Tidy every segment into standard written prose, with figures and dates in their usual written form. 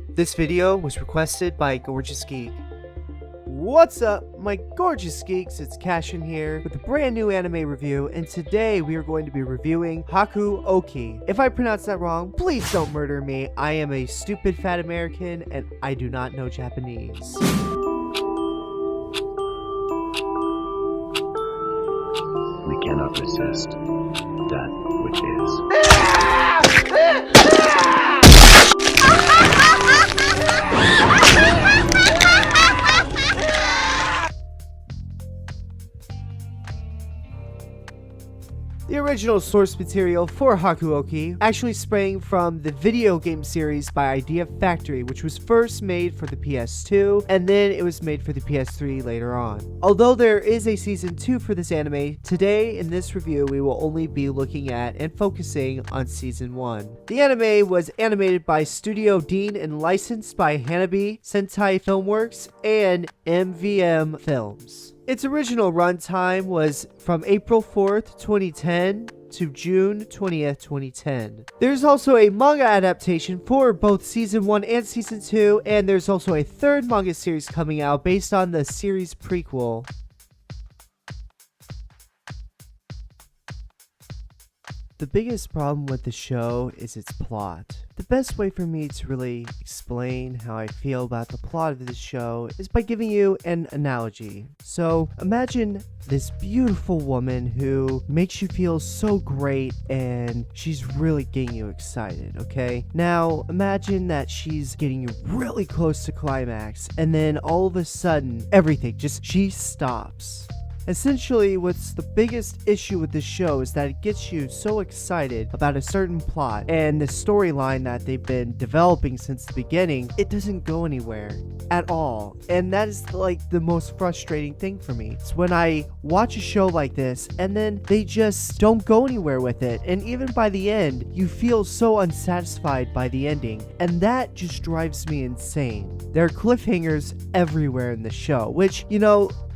This video was requested by Gorgeous Geek. What's up, my gorgeous geeks? It's Cashryn here with a brand new anime review, and today we are going to be reviewing Hakuōki. If I pronounce that wrong, please don't murder me. I am a stupid fat American and I do not know Japanese. We cannot resist that which is. The original source material for Hakuōki actually sprang from the video game series by Idea Factory, which was first made for the PS2, and then it was made for the PS3 later on. Although there is a season 2 for this anime, today in this review we will only be looking at and focusing on season 1. The anime was animated by Studio Dean and licensed by Hanabi, Sentai Filmworks, and MVM Films. Its original runtime was from April 4th, 2010 to June 20th, 2010. There's also a manga adaptation for both Season 1 and Season 2, and there's also a third manga series coming out based on the series prequel. The biggest problem with the show is its plot. The best way for me to really explain how I feel about the plot of this show is by giving you an analogy. So imagine this beautiful woman who makes you feel so great and she's really getting you excited, okay? Now imagine that she's getting you really close to climax and then all of a sudden she stops. Essentially, what's the biggest issue with this show is that it gets you so excited about a certain plot and the storyline that they've been developing since the beginning, it doesn't go anywhere at all. And that is like the most frustrating thing for me. It's when I watch a show like this and then they just don't go anywhere with it. And even by the end, you feel so unsatisfied by the ending. And that just drives me insane. There are cliffhangers everywhere in the show, which,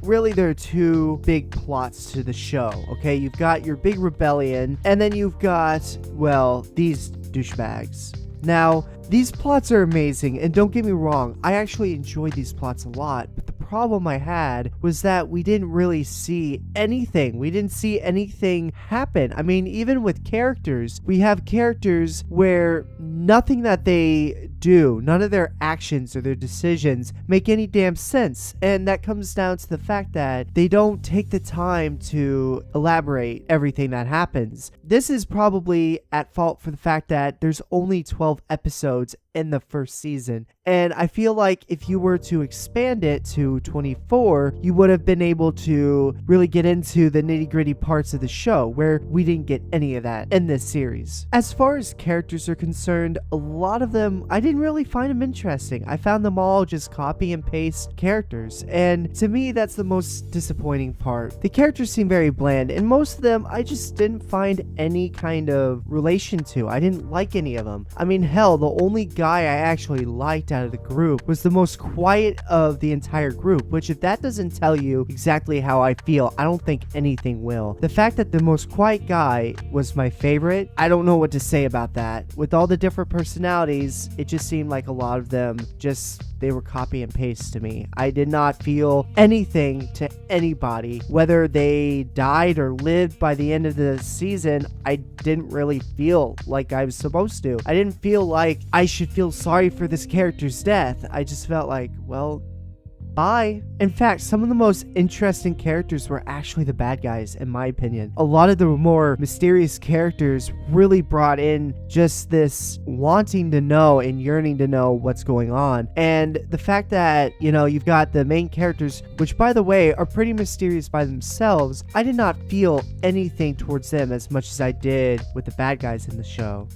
really there are two big plots to the show, okay? You've got your big rebellion, and then you've got, well, these douchebags. Now, these plots are amazing, and don't get me wrong, I actually enjoyed these plots a lot, but the problem I had was that we didn't really see anything. We didn't see anything happen. I mean, even with characters, we have characters where nothing that they do, none of their actions or their decisions make any damn sense. And that comes down to the fact that they don't take the time to elaborate everything that happens. This is probably at fault for the fact that there's only 12 episodes in the first season. And I feel like if you were to expand it to 24, you would have been able to really get into the nitty-gritty parts of the show, where we didn't get any of that in this series. As far as characters are concerned, a lot of them, I didn't really find them interesting. I found them all just copy and paste characters, and to me, that's the most disappointing part. The characters seem very bland, and most of them, I just didn't find any kind of relation to. I didn't like any of them. I mean, hell, the only guy I actually liked out of the group was the most quiet of the entire group, which if that doesn't tell you exactly how I feel, I don't think anything will. The fact that the most quiet guy was my favorite, I don't know what to say about that. With all the different personalities, it just seemed like a lot of them they were copy and paste to me. I did not feel anything to anybody. Whether they died or lived by the end of the season, I didn't really feel like I was supposed to. I didn't feel like I should feel sorry for this character's death. I just felt like, well, bye. In fact, some of the most interesting characters were actually the bad guys, in my opinion. A lot of the more mysterious characters really brought in just this wanting to know and yearning to know what's going on. And the fact that, you've got the main characters, which by the way, are pretty mysterious by themselves, I did not feel anything towards them as much as I did with the bad guys in the show.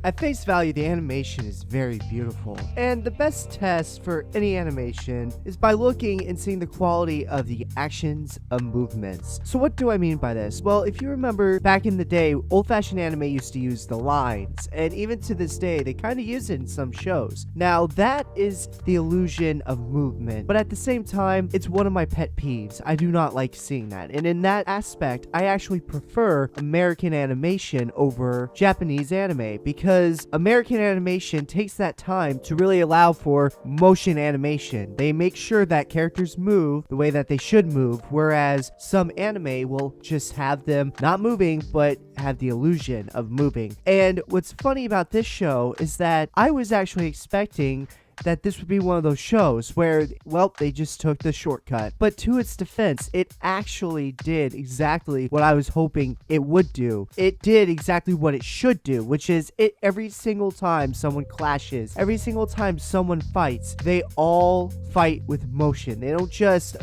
At face value, the animation is very beautiful, and the best test for any animation is by looking and seeing the quality of the actions of movements. So what do I mean by this? Well, if you remember back in the day, old-fashioned anime used to use the lines, and even to this day, they kind of use it in some shows. Now, that is the illusion of movement, but at the same time, it's one of my pet peeves. I do not like seeing that, and in that aspect, I actually prefer American animation over Japanese anime, because American animation takes that time to really allow for motion animation. They make sure that characters move the way that they should move, whereas some anime will just have them not moving, but have the illusion of moving. And what's funny about this show is that I was actually expecting that this would be one of those shows where, well, they just took the shortcut. But to its defense, it actually did exactly what I was hoping it would do. It did exactly what it should do, which is every single time someone clashes, every single time someone fights, they all fight with motion. They don't just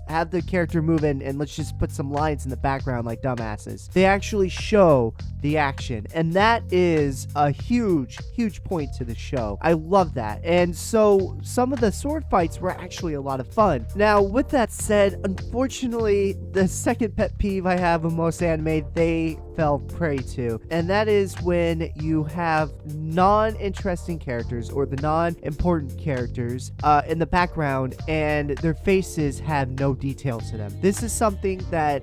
have the character move in and let's just put some lines in the background like dumbasses. They actually show the action, and that is a huge point to the show. I love that. And so some of the sword fights were actually a lot of fun. Now, with that said, unfortunately, the second pet peeve I have of most anime, they fell prey to, and that is when you have non-interesting characters or the non-important characters in the background and their faces have no detail to them. This is something that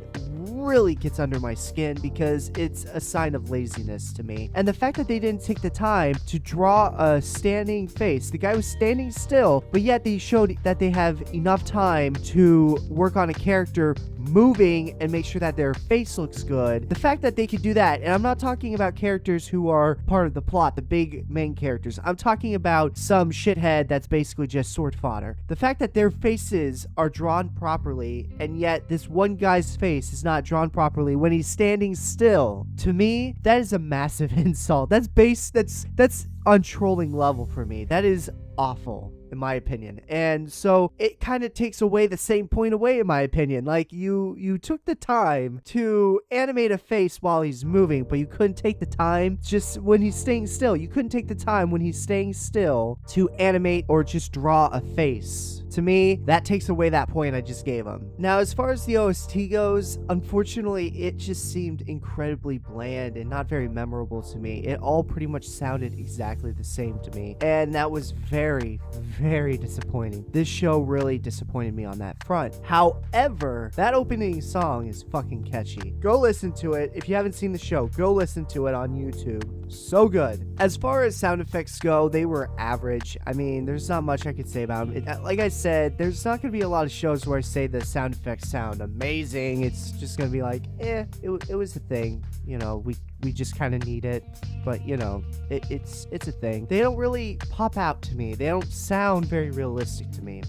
really gets under my skin because it's a sign of laziness to me. And the fact that they didn't take the time to draw a standing face, the guy was standing still, but yet they showed that they have enough time to work on a character moving and make sure that their face looks good. The fact that they could do that, and I'm not talking about characters who are part of the plot, the big main characters. I'm talking about some shithead that's basically just sword fodder. The fact that their faces are drawn properly, and yet this one guy's face is not drawn properly when he's standing still, to me, that is a massive insult. That's on trolling level for me. That is awful, in my opinion. And so it kind of takes away the same point away, in my opinion. Like, you took the time to animate a face while he's moving, but you couldn't take the time just when he's staying still. You couldn't take the time when he's staying still to animate or just draw a face. To me, that takes away that point I just gave him. Now, as far as the OST goes, unfortunately, it just seemed incredibly bland and not very memorable to me. It all pretty much sounded exactly the same to me, and that was very, very disappointing. This show really disappointed me on that front. However, that opening song is fucking catchy. Go listen to it. If you haven't seen the show, go listen to it on YouTube. So good. As far as sound effects go, they were average. I mean, there's not much I could say about them. Like I said, there's not going to be a lot of shows where I say the sound effects sound amazing. It's just going to be like, it was a thing. You know, we just kind of need it. But, you know, it's a thing. They don't really pop out to me. They don't sound very realistic to me.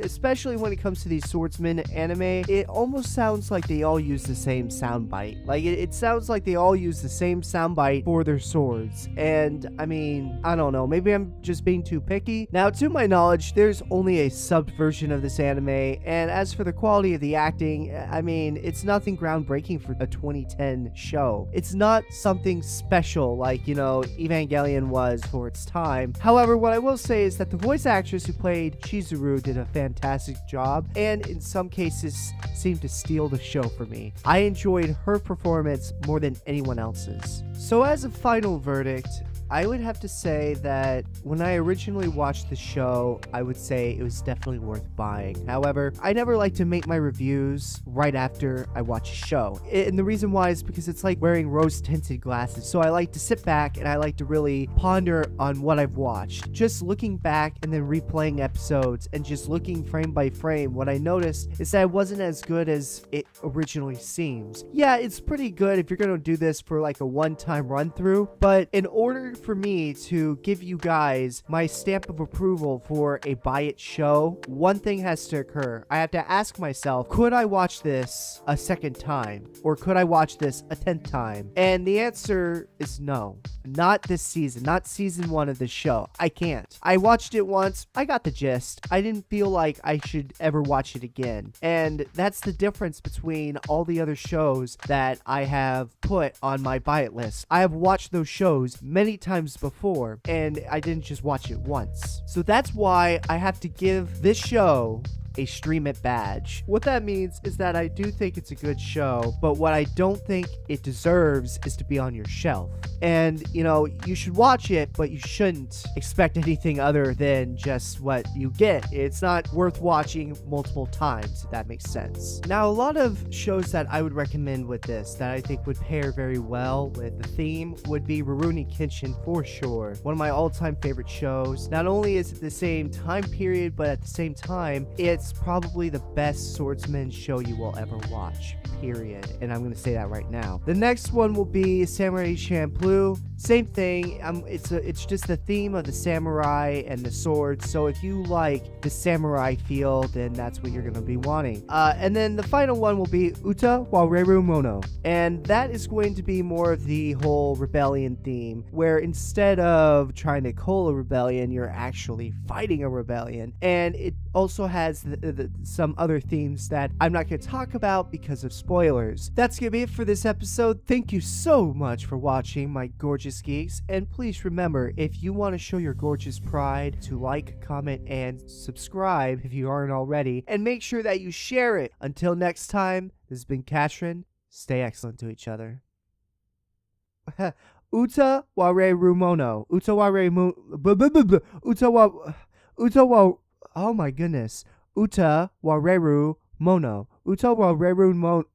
Especially when it comes to these swordsman anime, it almost sounds like they all use the same soundbite. Like, it sounds like they all use the same soundbite for their swords. And, I mean, I don't know. Maybe I'm just being too picky. Now, to my knowledge, there's only a subbed version of this anime. And as for the quality of the acting, I mean, it's nothing groundbreaking for a 2010 show. It's not something special like, you know, Evangelion was for its time. However, what I will say is that the voice actress who played Chizuru did a fantastic job, and in some cases seemed to steal the show for me. I enjoyed her performance more than anyone else's. So as a final verdict, I would have to say that when I originally watched the show, I would say it was definitely worth buying. However, I never like to make my reviews right after I watch a show. And the reason why is because it's like wearing rose-tinted glasses. So I like to sit back and I like to really ponder on what I've watched. Just looking back and then replaying episodes and just looking frame by frame, what I noticed is that it wasn't as good as it originally seems. Yeah, it's pretty good if you're going to do this for like a one-time run-through, but in order for me to give you guys my stamp of approval for a buy it show, one thing has to occur. I have to ask myself, could I watch this a second time? Or could I watch this a 10th time? And the answer is no. Not this season. Not season 1 of the show. I can't. I watched it once. I got the gist. I didn't feel like I should ever watch it again. And that's the difference between all the other shows that I have put on my buy it list. I have watched those shows many times times before, and I didn't just watch it once. So that's why I have to give this show a stream it badge. What that means is that I do think it's a good show, but what I don't think it deserves is to be on your shelf. And, you know, you should watch it, but you shouldn't expect anything other than just what you get. It's not worth watching multiple times, if that makes sense. Now, a lot of shows that I would recommend with this that I think would pair very well with the theme would be Rurouni Kenshin for sure. One of my all-time favorite shows. Not only is it the same time period, but at the same time, it's probably the best swordsman show you will ever watch, period. And I'm going to say that right now. The next one will be Samurai Champloo. Same thing. It's just the theme of the samurai and the swords. So if you like the samurai feel, then that's what you're going to be wanting. And then the final one will be Uta wa Reru Mono. And that is going to be more of the whole rebellion theme, where instead of trying to call a rebellion, you're actually fighting a rebellion. And it also has some other themes that I'm not going to talk about because of spoilers. That's going to be it for this episode. Thank you so much for watching, my gorgeous geeks. And please remember, if you want to show your gorgeous pride, to like, comment, and subscribe if you aren't already. And make sure that you share it. Until next time, this has been Cashryn. Stay excellent to each other. Uta wa Reru Mono. Uta wa Reru Uta wa oh my goodness. Uta wa Reru Mono. Uta wa Reru Mono.